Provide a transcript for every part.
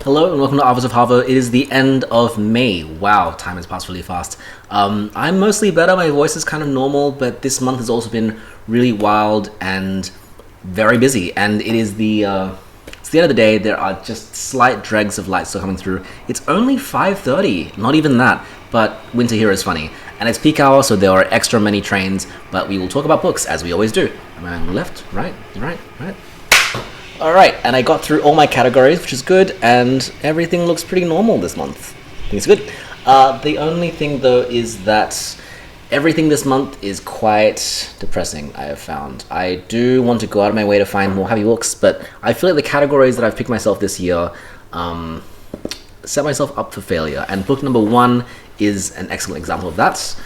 Hello and welcome to Arvos of Harvo. It is the end of May. Wow, time has passed really fast. I'm mostly better, my voice is kind of normal, but this month has also been really wild and very busy. And it is it's the end of the day. There are just slight dregs of light still coming through. It's only 5:30, not even that, but winter here is funny. And it's peak hour, so there are extra many trains, but we will talk about books as we always do. Am I on the left? Right? Right? Alright, and I got through all my categories, which is good, and everything looks pretty normal this month. I think it's good. The only thing, though, is that everything this month is quite depressing, I have found. I do want to go out of my way to find more happy books, but I feel like the categories that I've picked myself this year set myself up for failure, and book number 1 is an excellent example of that.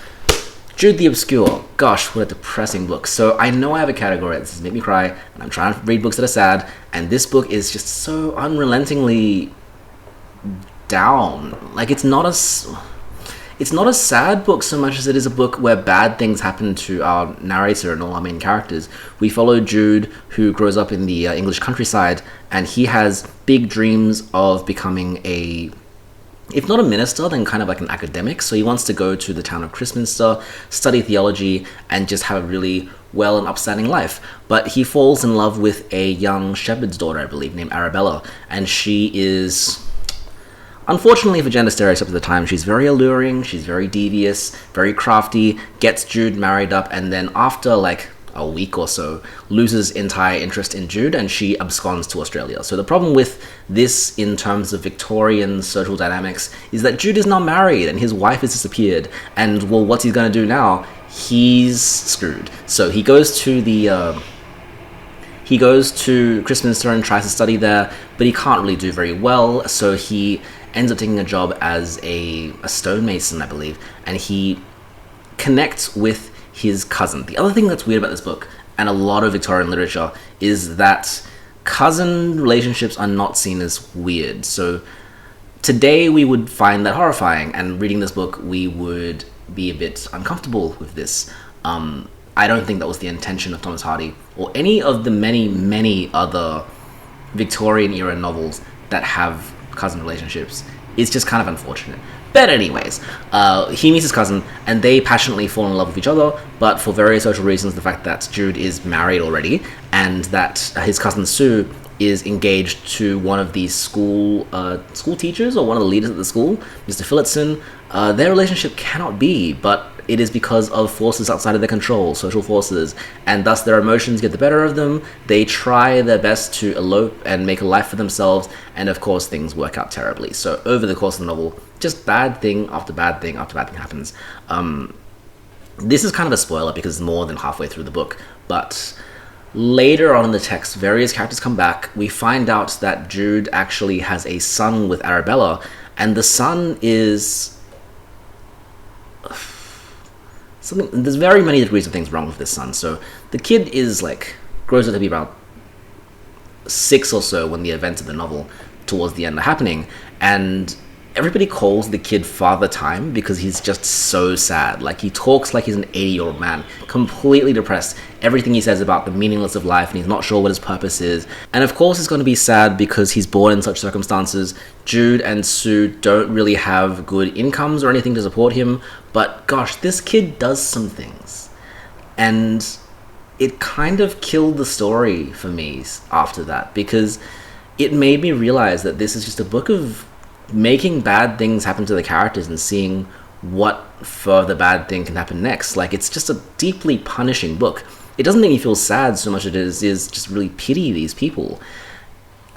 Jude the Obscure. Gosh, what a depressing book. So I know I have a category that says make me cry, and I'm trying to read books that are sad, and this book is just so unrelentingly down. Like, it's not a sad book so much as it is a book where bad things happen to our narrator and all our main characters. We follow Jude, who grows up in the English countryside, and he has big dreams of becoming if not a minister, then kind of like an academic. So he wants to go to the town of Christminster, study theology, and just have a really well and upstanding life. But he falls in love with a young shepherd's daughter, I believe, named Arabella. And she is, unfortunately for gender stereotypes at the time, she's very alluring, she's very devious, very crafty, gets Jude married up, and then after like a week or so, loses entire interest in Jude, and she absconds to Australia. So the problem with this in terms of Victorian social dynamics is that Jude is now married and his wife has disappeared, and well, what's he gonna do now? He's screwed. So he goes to Christminster and tries to study there, but he can't really do very well, so he ends up taking a job as a stonemason, I believe, and he connects with his cousin. The other thing that's weird about this book, and a lot of Victorian literature, is that cousin relationships are not seen as weird. So today we would find that horrifying, and reading this book we would be a bit uncomfortable with this. I don't think that was the intention of Thomas Hardy or any of the many other Victorian era novels that have cousin relationships. It's just kind of unfortunate. But anyways, he meets his cousin, and they passionately fall in love with each other, but for various social reasons, the fact that Jude is married already, and that his cousin Sue is engaged to one of these school teachers, or one of the leaders at the school, Mr. Phillotson, their relationship cannot be, but it is because of forces outside of their control, social forces, and thus their emotions get the better of them. They try their best to elope and make a life for themselves, and of course things work out terribly. So over the course of the novel, just bad thing after bad thing after bad thing happens. This is kind of a spoiler because it's more than halfway through the book, but later on in the text, various characters come back. We find out that Jude actually has a son with Arabella, and the son is there's very many degrees of things wrong with this son. So the kid is grows up to be about 6 or so when the events of the novel towards the end are happening, and everybody calls the kid Father Time because he's just so sad. Like, he talks like he's an 80-year-old man, completely depressed. Everything he says about the meaningless of life, and he's not sure what his purpose is. And of course he's going to be sad because he's born in such circumstances. Jude and Sue don't really have good incomes or anything to support him, but gosh, this kid does some things. And it kind of killed the story for me after that, because it made me realize that this is just a book of making bad things happen to the characters and seeing what further bad thing can happen next. Like, it's just a deeply punishing book. It doesn't make me feel sad so much as it is just really pity these people.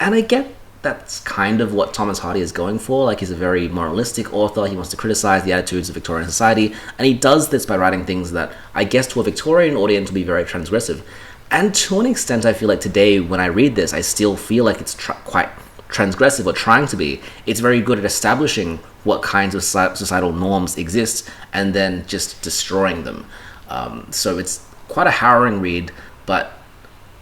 And I get that's kind of what Thomas Hardy is going for. Like, he's a very moralistic author. He wants to criticize the attitudes of Victorian society, and he does this by writing things that I guess to a Victorian audience will be very transgressive. And to an extent, I feel like today when I read this, I still feel like it's quite transgressive, or trying to be. It's very good at establishing what kinds of societal norms exist and then just destroying them. So it's quite a harrowing read, but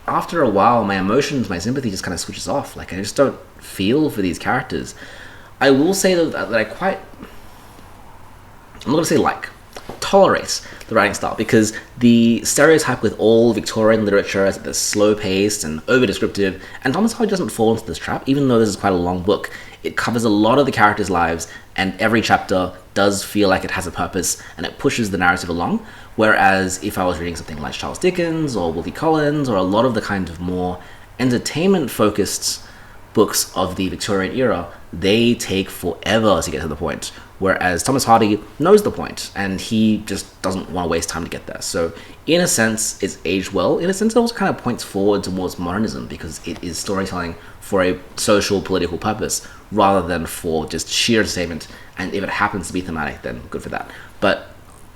after a while my emotions, my sympathy just kind of switches off. Like, I just don't feel for these characters. I will say though that I'm not going to say tolerate the writing style, because the stereotype with all Victorian literature is that they're slow-paced and over-descriptive, and Thomas Hardy doesn't fall into this trap, even though this is quite a long book. it covers a lot of the characters' lives, and every chapter does feel like it has a purpose, and it pushes the narrative along. Whereas if I was reading something like Charles Dickens or Wilkie Collins, or a lot of the kind of more entertainment-focused books of the Victorian era, they take forever to get to the point. Whereas Thomas Hardy knows the point, and he just doesn't want to waste time to get there. So in a sense, it's aged well. In a sense, it also kind of points forward towards modernism, because it is storytelling for a social, political purpose, rather than for just sheer entertainment. And if it happens to be thematic, then good for that. But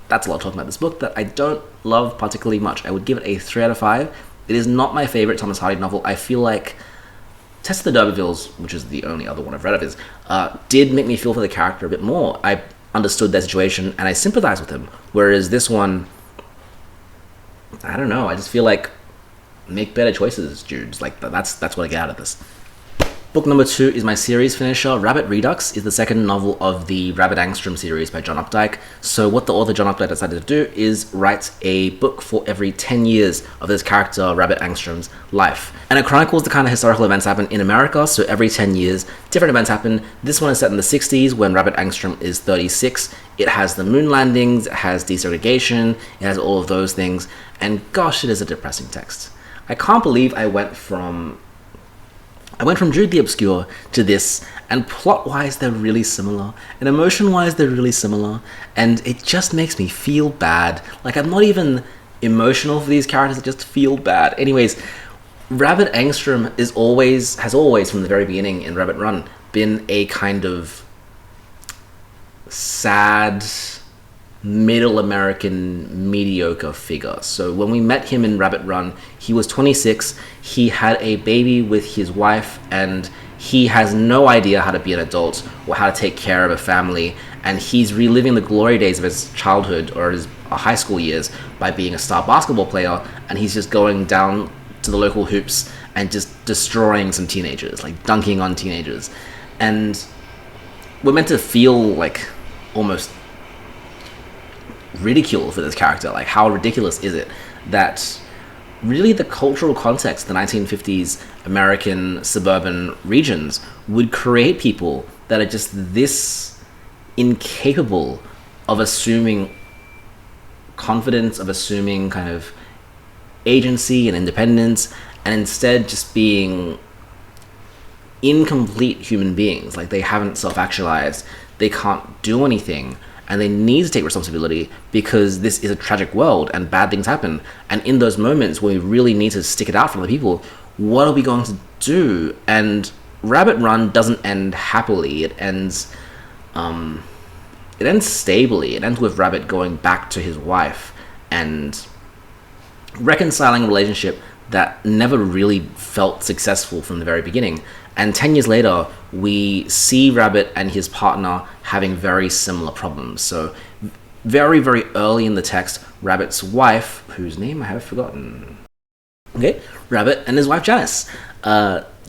that's a lot of talking about this book that I don't love particularly much. I would give it a 3 out of 5. It is not my favorite Thomas Hardy novel. I feel like Test of the D'Urbervilles, which is the only other one I've read of his, did make me feel for the character a bit more. I understood their situation and I sympathized with him. Whereas this one, I don't know. I just feel like make better choices, Jude. Like that's what I get out of this. Book number 2 is my series finisher. Rabbit Redux is the second novel of the Rabbit Angstrom series by John Updike. So what the author John Updike decided to do is write a book for every 10 years of this character Rabbit Angstrom's life. And it chronicles the kind of historical events happen in America, so every 10 years, different events happen. This one is set in the 60s when Rabbit Angstrom is 36. It has the moon landings, it has desegregation, it has all of those things, and gosh, it is a depressing text. I can't believe I went from Jude the Obscure to this, and plot-wise they're really similar, and emotion-wise they're really similar, and it just makes me feel bad. Like, I'm not even emotional for these characters, I just feel bad. Anyways, Rabbit Angstrom has always from the very beginning in Rabbit Run been a kind of sad, middle American mediocre figure. So when we met him in Rabbit Run, he was 26, he had a baby with his wife, and he has no idea how to be an adult or how to take care of a family, and he's reliving the glory days of his childhood or his high school years by being a star basketball player, and he's just going down to the local hoops and just destroying some teenagers, like dunking on teenagers. And we're meant to feel like almost ridicule for this character. Like, how ridiculous is it that really the cultural context, the 1950s American suburban regions, would create people that are just this incapable of assuming confidence, of assuming kind of agency and independence, and instead just being incomplete human beings. Like, they haven't self-actualized, they can't do anything, and they need to take responsibility because this is a tragic world and bad things happen. And in those moments where we really need to stick it out for other people, what are we going to do? And Rabbit Run doesn't end happily. It ends stably. It ends with Rabbit going back to his wife and reconciling a relationship that never really felt successful from the very beginning. And 10 years later, we see Rabbit and his partner having very similar problems. So very, very early in the text, Rabbit's wife, whose name I have forgotten. Okay, Rabbit and his wife Janice.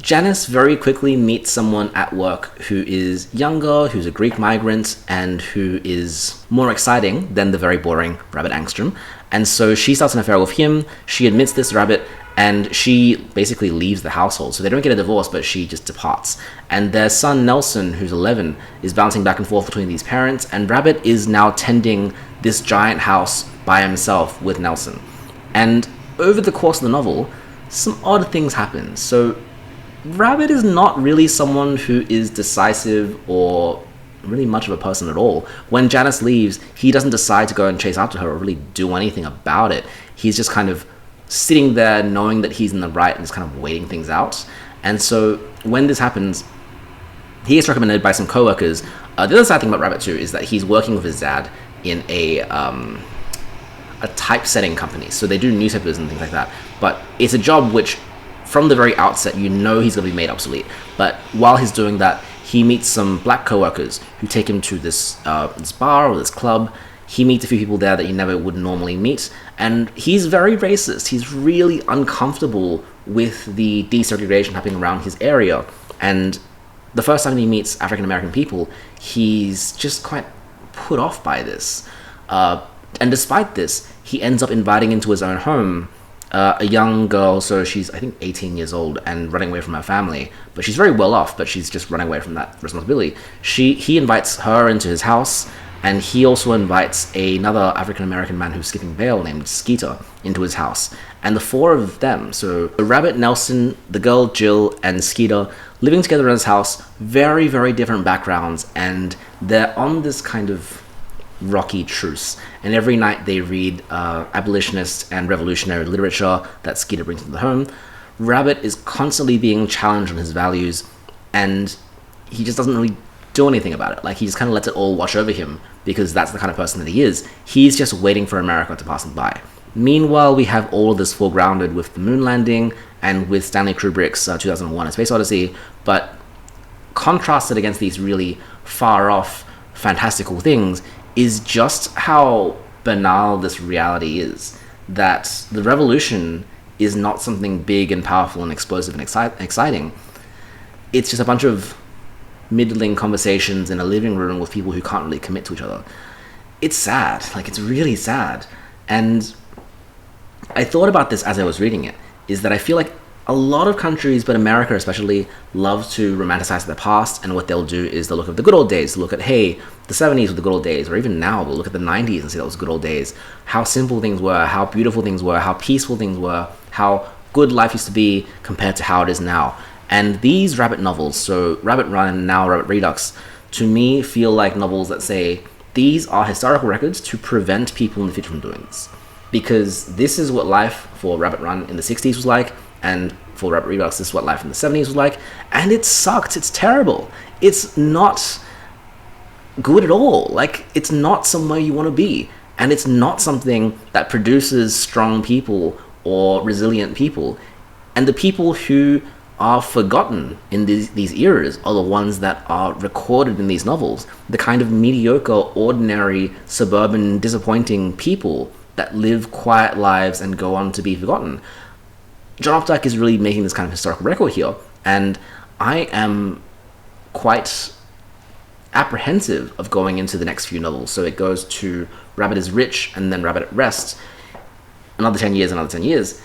Janice very quickly meets someone at work who is younger, who's a Greek migrant, and who is more exciting than the very boring Rabbit Angstrom. And so she starts an affair with him. She admits this to Rabbit, and she basically leaves the household. So they don't get a divorce, but she just departs. And their son Nelson, who's 11, is bouncing back and forth between these parents, and Rabbit is now tending this giant house by himself with Nelson. And over the course of the novel, some odd things happen. So Rabbit is not really someone who is decisive or really much of a person at all. When Janice leaves, he doesn't decide to go and chase after her or really do anything about it. He's just kind of sitting there knowing that he's in the right and just kind of waiting things out. And so when this happens, he gets recommended by some co-workers. The other sad thing about Rabbit too is that he's working with his dad in a typesetting company. So they do newspapers and things like that. But it's a job which, from the very outset, you know he's going to be made obsolete. But while he's doing that, he meets some black co-workers who take him to this bar or this club. He meets a few people there that you never would normally meet, and he's very racist. He's really uncomfortable with the desegregation happening around his area, and the first time he meets African American people, he's just quite put off by this. And despite this, he ends up inviting into his own home a young girl, so she's, I think, 18 years old and running away from her family, but she's very well off, but she's just running away from that responsibility. He invites her into his house, and he also invites another African-American man who's skipping bail named Skeeter into his house. And the four of them, so the Rabbit, Nelson, the girl Jill, and Skeeter, living together in his house, very, very different backgrounds, and they're on this kind of rocky truce. And every night they read abolitionist and revolutionary literature that Skeeter brings into the home. Rabbit is constantly being challenged on his values, and he just doesn't really do anything about it. Like, he just kind of lets it all wash over him, because that's the kind of person that he is. He's just waiting for America to pass him by. Meanwhile, we have all of this foregrounded with the moon landing and with Stanley Kubrick's 2001: A Space Odyssey, but contrasted against these really far-off, fantastical things is just how banal this reality is. That the revolution is not something big and powerful and explosive and exciting. It's just a bunch of middling conversations in a living room with people who can't really commit to each other. It's sad. Like, it's really sad. And I thought about this as I was reading it, is that I feel like a lot of countries, but America especially, love to romanticize the past, and what they'll do is they'll look at the good old days, they'll look at, hey, the 70s were the good old days, or even now, we'll look at the 90s and say that was good old days, how simple things were, how beautiful things were, how peaceful things were, how good life used to be compared to how it is now. And these Rabbit novels, so Rabbit Run and now Rabbit Redux, to me feel like novels that say, these are historical records to prevent people in the future from doing this. Because this is what life for Rabbit Run in the 60s was like, and for Rabbit Redux, this is what life in the 70s was like, and it sucked, it's terrible. It's not good at all. Like, it's not somewhere you want to be, and it's not something that produces strong people or resilient people. And the people who are forgotten in these eras are the ones that are recorded in these novels, the kind of mediocre, ordinary, suburban, disappointing people that live quiet lives and go on to be forgotten. John Updike is really making this kind of historical record here, and I am quite apprehensive of going into the next few novels. So it goes to Rabbit is Rich and then Rabbit at Rest. Another 10 years, another 10 years.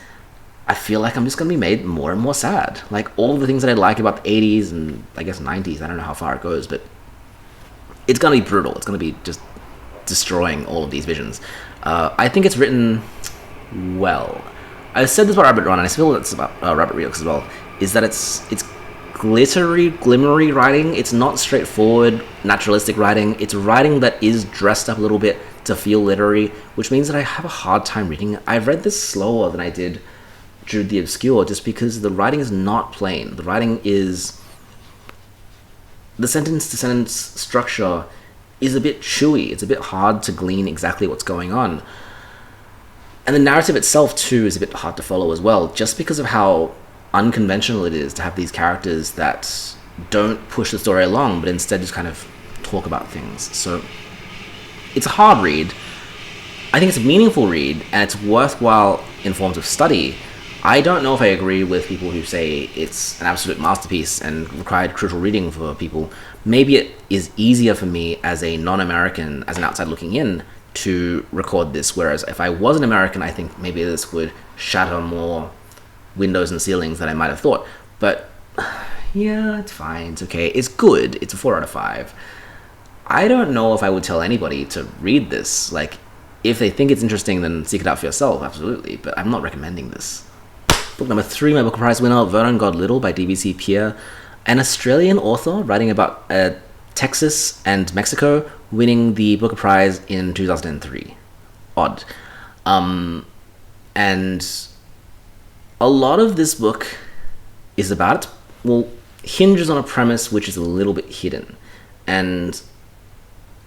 I feel like I'm just going to be made more and more sad. Like, all of the things that I like about the 80s and I guess 90s, I don't know how far it goes, but it's going to be brutal. It's going to be just destroying all of these visions. I think it's written well. I said this about Rabbit Run, and I feel that's about Rabbit Redux as well, is that it's glittery, glimmery writing. It's not straightforward, naturalistic writing. It's writing that is dressed up a little bit to feel literary, which means that I have a hard time reading it. I've read this slower than I did Jude the Obscure, just because the writing is not plain. The writing is... the sentence-to-sentence structure is a bit chewy. It's a bit hard to glean exactly what's going on. And the narrative itself, too, is a bit hard to follow as well, just because of how unconventional it is to have these characters that don't push the story along, but instead just kind of talk about things. So it's a hard read. I think it's a meaningful read, and it's worthwhile in forms of study. I don't know if I agree with people who say it's an absolute masterpiece and required crucial reading for people. Maybe it is easier for me as a non-American, as an outside looking in, to record this, whereas if I was an American, I think maybe this would shatter more windows and ceilings than I might have thought. But yeah, it's fine, it's okay, it's good, it's a 4 out of 5. I don't know if I would tell anybody to read this. Like, if they think it's interesting, then seek it out for yourself, absolutely, but I'm not recommending this. Book number 3, my Booker Prize winner, Vernon God Little by DBC Pierre, an Australian author writing about Texas and Mexico, winning the Booker Prize in 2003. Odd. And a lot of this book is about, well, hinges on a premise which is a little bit hidden. And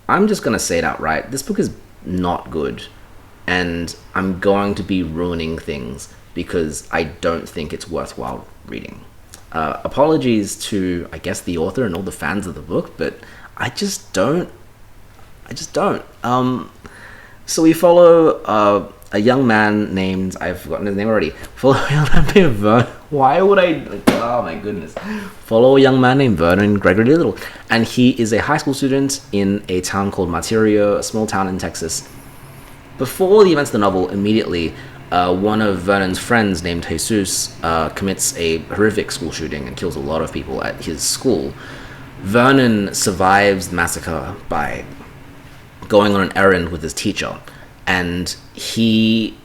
I'm just going to say it outright. This book is not good. And I'm going to be ruining things because I don't think it's worthwhile reading. Apologies to, I guess, the author and all the fans of the book, but I just don't. So we follow a young man named, I've forgotten his name already. Follow a young man named Vernon. Why would I? Oh my goodness. Follow a young man named Vernon Gregory Little, and he is a high school student in a town called Martirio, a small town in Texas. Before the events of the novel, immediately, one of Vernon's friends named Jesus commits a horrific school shooting and kills a lot of people at his school. Vernon survives the massacre by going on an errand with his teacher, and he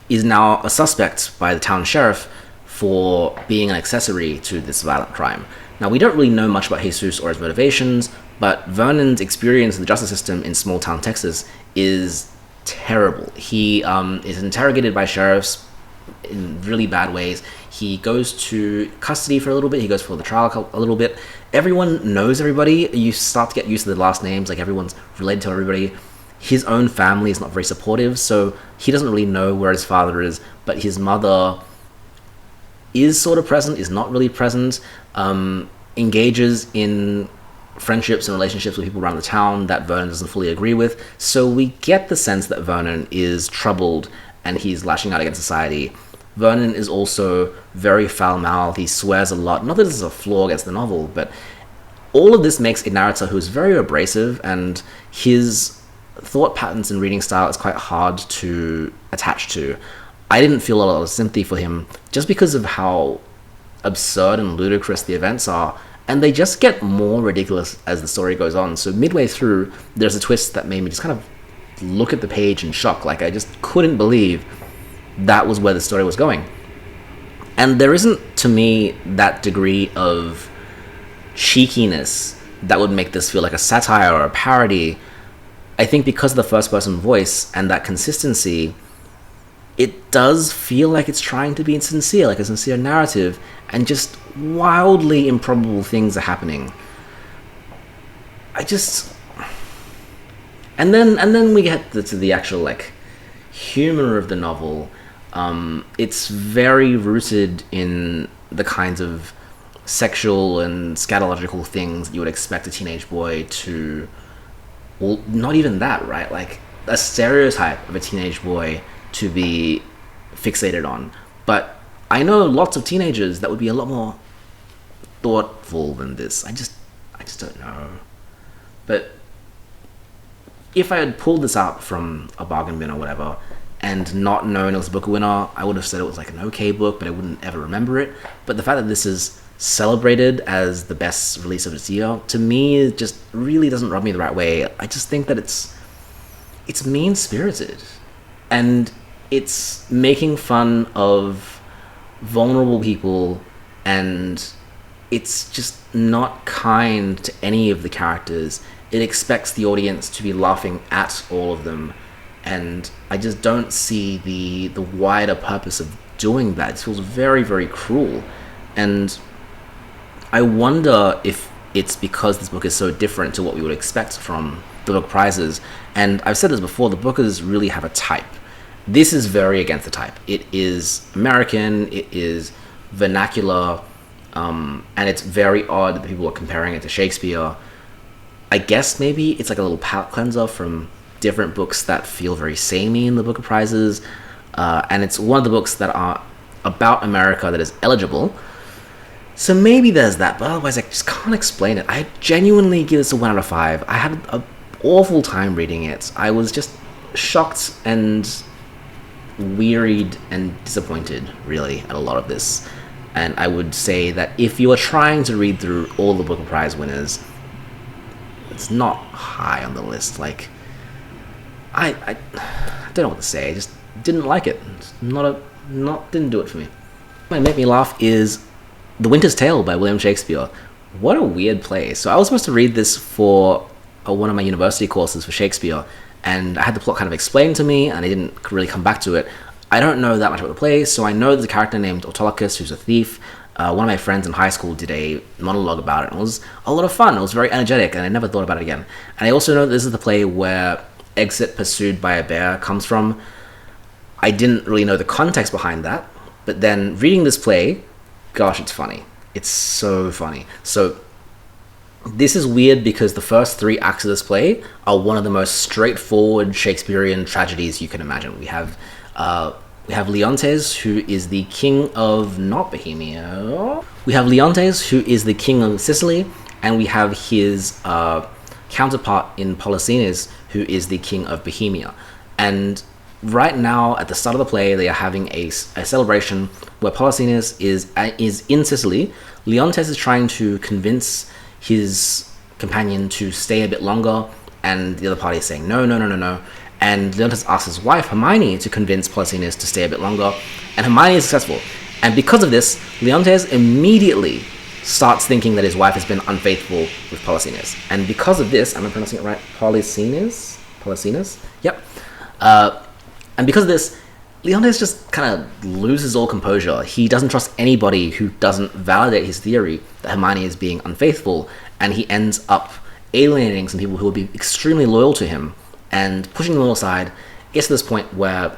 is now a suspect by the town sheriff for being an accessory to this violent crime. Now, we don't really know much about Jesus or his motivations, but Vernon's experience in the justice system in small town Texas is terrible. He is interrogated by sheriffs in really bad ways. He goes to custody for a little bit. He goes for the trial a little bit. Everyone knows everybody. You start to get used to the last names. Like, everyone's related to everybody. His own family is not very supportive, so he doesn't really know where his father is, but his mother is sort of present, is not really present, engages in friendships and relationships with people around the town that Vernon doesn't fully agree with. So we get the sense that Vernon is troubled and he's lashing out against society. Vernon is also very foul-mouthed. He swears a lot. Not that this is a flaw against the novel, but all of this makes a narrator who's very abrasive, and his thought patterns and reading style is quite hard to attach to. I didn't feel a lot of sympathy for him just because of how absurd and ludicrous the events are, and they just get more ridiculous as the story goes on. So midway through, there's a twist that made me just kind of look at the page in shock. Like, I just couldn't believe that was where the story was going. And there isn't, to me, that degree of cheekiness that would make this feel like a satire or a parody. I think because of the first-person voice and that consistency, it does feel like it's trying to be sincere, like a sincere narrative, and just wildly improbable things are happening. And then we get to the actual, like, humor of the novel. It's very rooted in the kinds of sexual and scatological things you would expect a teenage boy to... Well, not even that, right? Like, a stereotype of a teenage boy to be fixated on. But I know lots of teenagers that would be a lot more thoughtful than this. I just don't know. But if I had pulled this out from a bargain bin or whatever and not known it was a book winner, I would have said it was like an okay book, but I wouldn't ever remember it. But the fact that this is celebrated as the best release of its year, to me, it just really doesn't rub me the right way. I just think that it's mean-spirited, and it's making fun of vulnerable people, and it's just not kind to any of the characters. It expects the audience to be laughing at all of them, and I just don't see the wider purpose of doing that. It feels very, very cruel, and I wonder if it's because this book is so different to what we would expect from the book prizes. And I've said this before, the bookers really have a type. This is very against the type. It is American, it is vernacular, and it's very odd that people are comparing it to Shakespeare. I guess maybe it's like a little palate cleanser from different books that feel very samey in the Booker Prizes, and it's one of the books that are about America that is eligible. So maybe there's that, but otherwise I just can't explain it. I genuinely give this a 1 out of 5. I had an awful time reading it. I was just shocked and wearied and disappointed, really, at a lot of this. And I would say that if you are trying to read through all the Booker Prize winners, it's not high on the list. Like, I don't know what to say. I just didn't like it. Didn't do it for me. What made me laugh is The Winter's Tale by William Shakespeare. What a weird play. So I was supposed to read this for one of my university courses for Shakespeare, and I had the plot kind of explained to me, and I didn't really come back to it. I don't know that much about the play, so I know there's a character named Autolycus who's a thief. One of my friends in high school did a monologue about it, and it was a lot of fun. It was very energetic, and I never thought about it again. And I also know this is the play where Exit Pursued by a Bear comes from. I didn't really know the context behind that, but then reading this play, gosh, it's funny. It's so funny. So this is weird because the first 3 acts of this play are one of the most straightforward Shakespearean tragedies you can imagine. We have Leontes, who is the king of not Bohemia. We have Leontes, who is the king of Sicily, and we have his counterpart in Polixenes, who is the king of Bohemia. And right now, at the start of the play, they are having a celebration where Polixenes is in Sicily. Leontes is trying to convince his companion to stay a bit longer, and the other party is saying no. And Leontes asks his wife, Hermione, to convince Polixenes to stay a bit longer, and Hermione is successful. And because of this, Leontes immediately starts thinking that his wife has been unfaithful with Polixenes. And because of this, am I pronouncing it right? Polixenes? Yep. And because of this, Leontes just kind of loses all composure. He doesn't trust anybody who doesn't validate his theory that Hermione is being unfaithful, and he ends up alienating some people who will be extremely loyal to him and pushing them all aside. It gets to this point where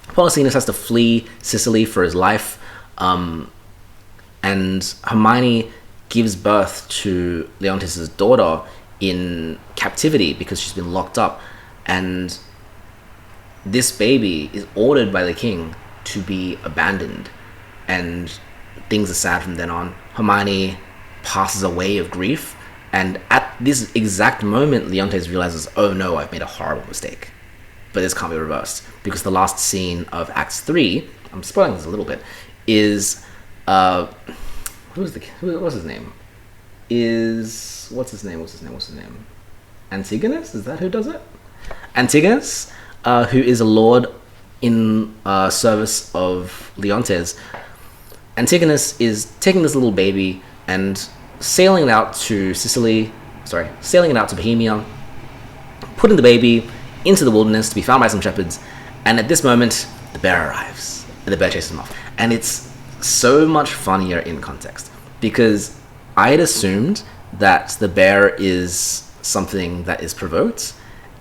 Polixenes has to flee Sicily for his life, and Hermione gives birth to Leontes' daughter in captivity because she's been locked up, and this baby is ordered by the king to be abandoned, and things are sad from then on. Hermione passes away of grief, and at this exact moment, Leontes realizes, oh no, I've made a horrible mistake. But this can't be reversed, because the last scene of Act 3, I'm spoiling this a little bit, is, what's his name? What's his name? Antigonus? Is that who does it? Antigonus, who is a lord in service of Leontes. Antigonus is taking this little baby and sailing it out to Bohemia, putting the baby into the wilderness to be found by some shepherds, and at this moment, the bear arrives, and the bear chases him off. And it's so much funnier in context, because I had assumed that the bear is something that is provoked.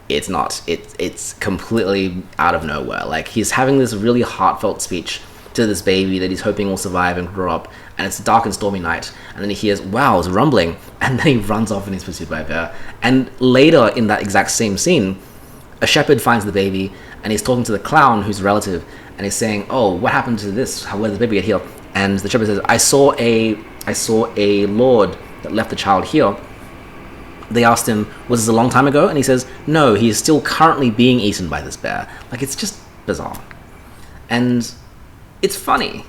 It's not. It's completely out of nowhere. Like, he's having this really heartfelt speech to this baby that he's hoping will survive and grow up, and it's a dark and stormy night, and then he hears, wow, it's rumbling, and then he runs off and he's pursued by a bear. And later in that exact same scene, a shepherd finds the baby, and he's talking to the clown, who's a relative, and he's saying, oh, what happened to this? Where did the baby get here? And the shepherd says, I saw a lord that left the child here. They asked him, was this a long time ago? And he says, no, he is still currently being eaten by this bear. Like, it's just bizarre. And it's funny.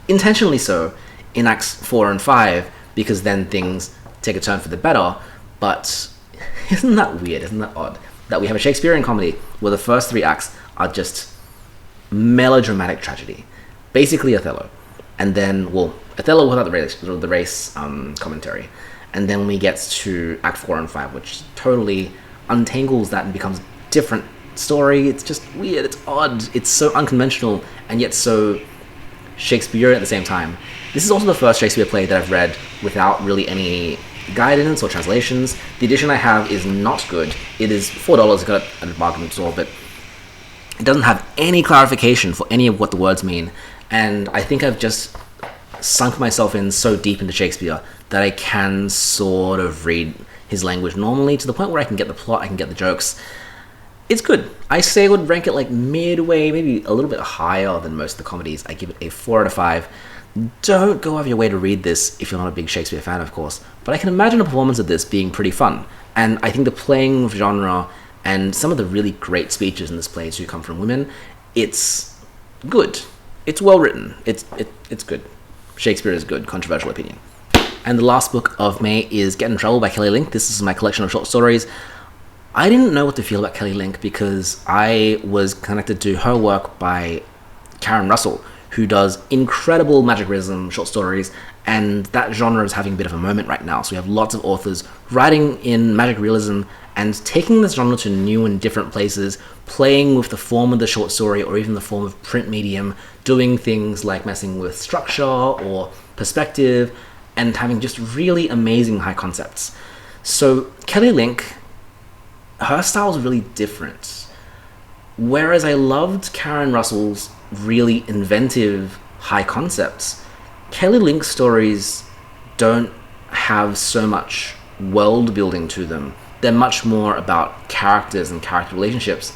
Intentionally so in Acts 4 and 5, because then things take a turn for the better. But isn't that weird? Isn't that odd? That we have a Shakespearean comedy where the first 3 acts are just melodramatic tragedy. Basically Othello. And then, well, Othello without the race commentary. And then we get to Act 4 and 5, which totally untangles that and becomes a different story. It's just weird, it's odd, it's so unconventional, and yet so Shakespearean at the same time. This is also the first Shakespeare play that I've read without really any guidance or translations. The edition I have is not good. It is $4, I got it at a bargain store, but it doesn't have any clarification for any of what the words mean. And I think I've just sunk myself in so deep into Shakespeare that I can sort of read his language normally, to the point where I can get the plot, I can get the jokes. It's good. I say I would rank it like midway, maybe a little bit higher than most of the comedies. I give it a 4 out of 5. Don't go out of your way to read this if you're not a big Shakespeare fan, of course. But I can imagine a performance of this being pretty fun. And I think the playing of genre and some of the really great speeches in this play do come from women. It's good. It's well written. It's good. Shakespeare is good. Controversial opinion. And the last book of May is Get in Trouble by Kelly Link. This is my collection of short stories. I didn't know what to feel about Kelly Link because I was connected to her work by Karen Russell, who does incredible magic realism short stories, and that genre is having a bit of a moment right now. So we have lots of authors writing in magic realism and taking this genre to new and different places, playing with the form of the short story or even the form of print medium, doing things like messing with structure or perspective, and having just really amazing high concepts. So Kelly Link, her style is really different. Whereas I loved Karen Russell's really inventive high concepts, Kelly Link's stories don't have so much world building to them. They're much more about characters and character relationships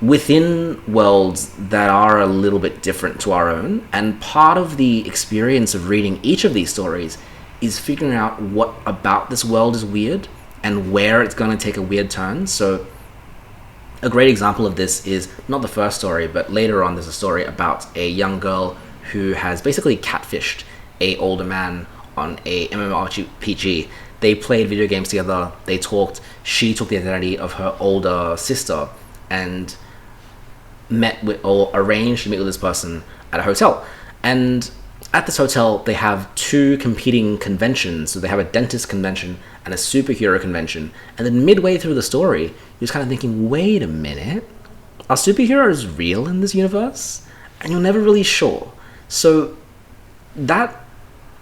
within worlds that are a little bit different to our own. And part of the experience of reading each of these stories is figuring out what about this world is weird and where it's going to take a weird turn. So A great example of this is not the first story, but later on there's a story about a young girl who has basically catfished a older man on a MMORPG. They played video games together, they talked, she took the identity of her older sister and met with, or arranged to meet with this person at a hotel. And at this hotel, they have two competing conventions. So they have a dentist convention and a superhero convention. And then midway through the story, you're just kind of thinking, wait a minute, are superheroes real in this universe? And you're never really sure. So that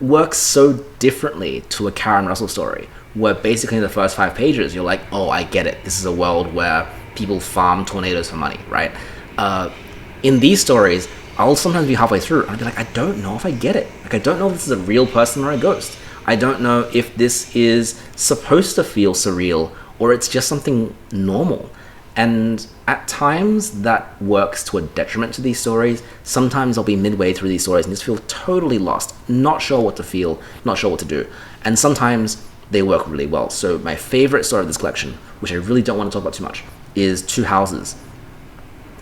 works so differently to a Karen Russell story, where basically in the first 5 pages, you're like, oh, I get it. This is a world where people farm tornadoes for money, right? In these stories, I'll sometimes be halfway through and I'll be like, I don't know if I get it. Like, I don't know if this is a real person or a ghost. I don't know if this is supposed to feel surreal or it's just something normal. And at times that works to a detriment to these stories. Sometimes I'll be midway through these stories and just feel totally lost, not sure what to feel, not sure what to do. And sometimes they work really well. So my favorite story of this collection, which I really don't want to talk about too much, is Two Houses.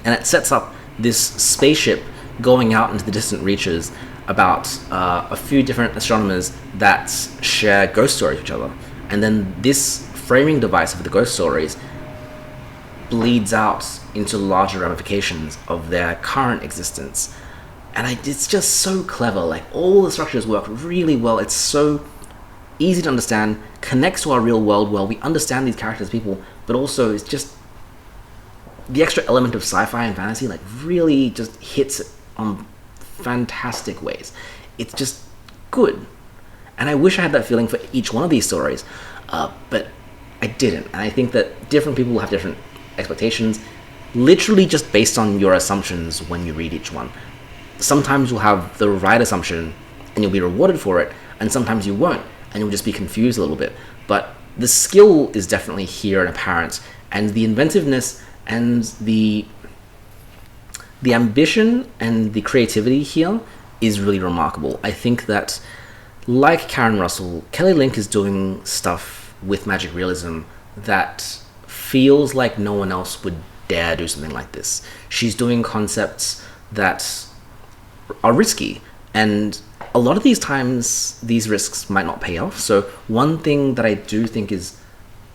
And it sets up this spaceship going out into the distant reaches about a few different astronomers that share ghost stories with each other. And then this framing device of the ghost stories bleeds out into larger ramifications of their current existence. And it's just so clever. Like, all the structures work really well. It's so easy to understand, connects to our real world well. We understand these characters as people, but also it's just the extra element of sci-fi and fantasy like really just hits it on fantastic ways. It's just good. And I wish I had that feeling for each one of these stories, but I didn't. And I think that different people will have different expectations, literally just based on your assumptions when you read each one. Sometimes you'll have the right assumption and you'll be rewarded for it, and sometimes you won't, and you'll just be confused a little bit. But the skill is definitely here and apparent, and the inventiveness and the ambition and the creativity here is really remarkable. I think that, like Karen Russell, Kelly Link is doing stuff with magic realism that feels like no one else would dare do something like this. She's doing concepts that are risky, and a lot of these times these risks might not pay off. So one thing that I do think is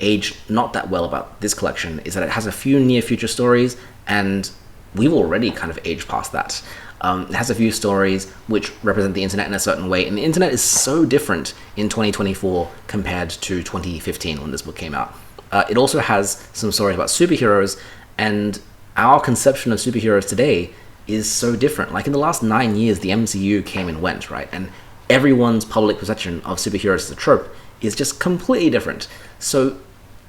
aged not that well about this collection is that it has a few near future stories, and we've already kind of aged past that. It has a few stories which represent the internet in a certain way, and the internet is so different in 2024 compared to 2015 when this book came out. It also has some stories about superheroes, and our conception of superheroes today is so different. Like, in the last 9 years, the MCU came and went, right? And everyone's public perception of superheroes as a trope is just completely different. So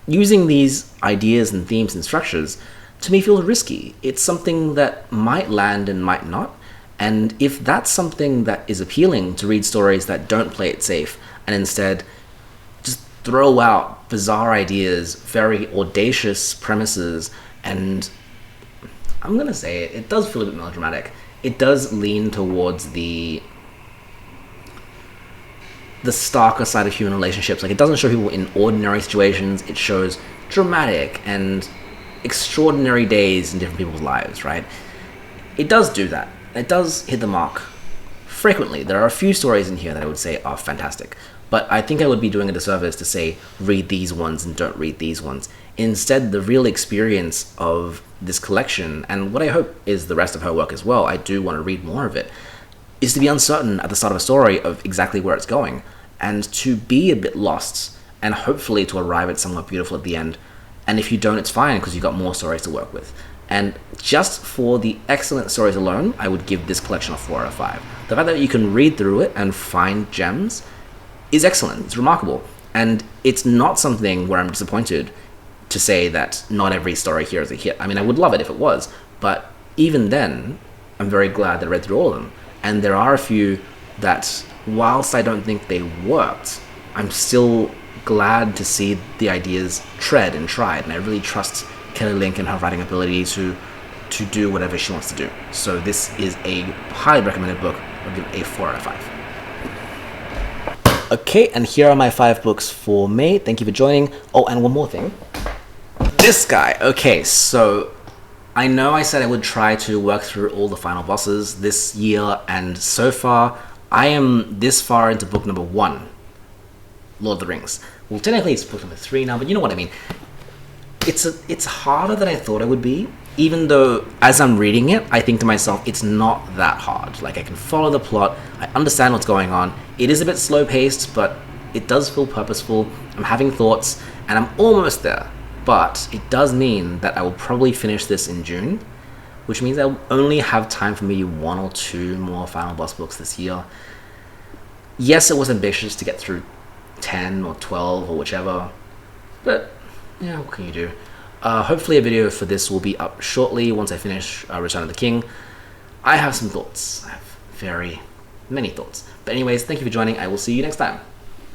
using these ideas and themes and structures, to me, feels risky. It's something that might land and might not. And if that's something that is appealing, to read stories that don't play it safe and instead just throw out bizarre ideas, very audacious premises, and I'm gonna say it, it does feel a bit melodramatic. It does lean towards the starker side of human relationships. Like, it doesn't show people in ordinary situations. It shows dramatic and extraordinary days in different people's lives, right? It does do that. It does hit the mark frequently. There are a few stories in here that I would say are fantastic, but I think I would be doing a disservice to say read these ones and don't read these ones. Instead, the real experience of this collection, and what I hope is the rest of her work as well, I do want to read more of it, is to be uncertain at the start of a story of exactly where it's going, and to be a bit lost, and hopefully to arrive at somewhat beautiful at the end. And if you don't, it's fine, because you've got more stories to work with. And just for the excellent stories alone, I would give this collection a 4 out of 5. The fact that you can read through it and find gems is excellent. It's remarkable. And it's not something where I'm disappointed to say that not every story here is a hit. I mean, I would love it if it was, but even then, I'm very glad that I read through all of them. And there are a few that, whilst I don't think they worked, I'm still glad to see the ideas tread and tried, and I really trust Kelly Link and her writing ability to do whatever she wants to do. So this is a highly recommended book. I'll give it a 4 out of 5. Okay, and here are my 5 books for May. Thank you for joining. Oh, and one more thing. This guy. Okay, so I know I said I would try to work through all the final bosses this year, and so far I am this far into book number 1, Lord of the Rings. Well, technically it's book number 3 now, but you know what I mean. It's harder than I thought it would be, even though as I'm reading it, I think to myself, it's not that hard. Like, I can follow the plot, I understand what's going on. It is a bit slow-paced, but it does feel purposeful. I'm having thoughts, and I'm almost there. But it does mean that I will probably finish this in June, which means I'll only have time for maybe 1 or 2 more final boss books this year. Yes, it was ambitious to get through 10 or 12 or whichever, but yeah, what can you do? Hopefully a video for this will be up shortly once I finish Return of the King. I have some thoughts. I have very many thoughts. But anyways, thank you for joining. I will see you next time.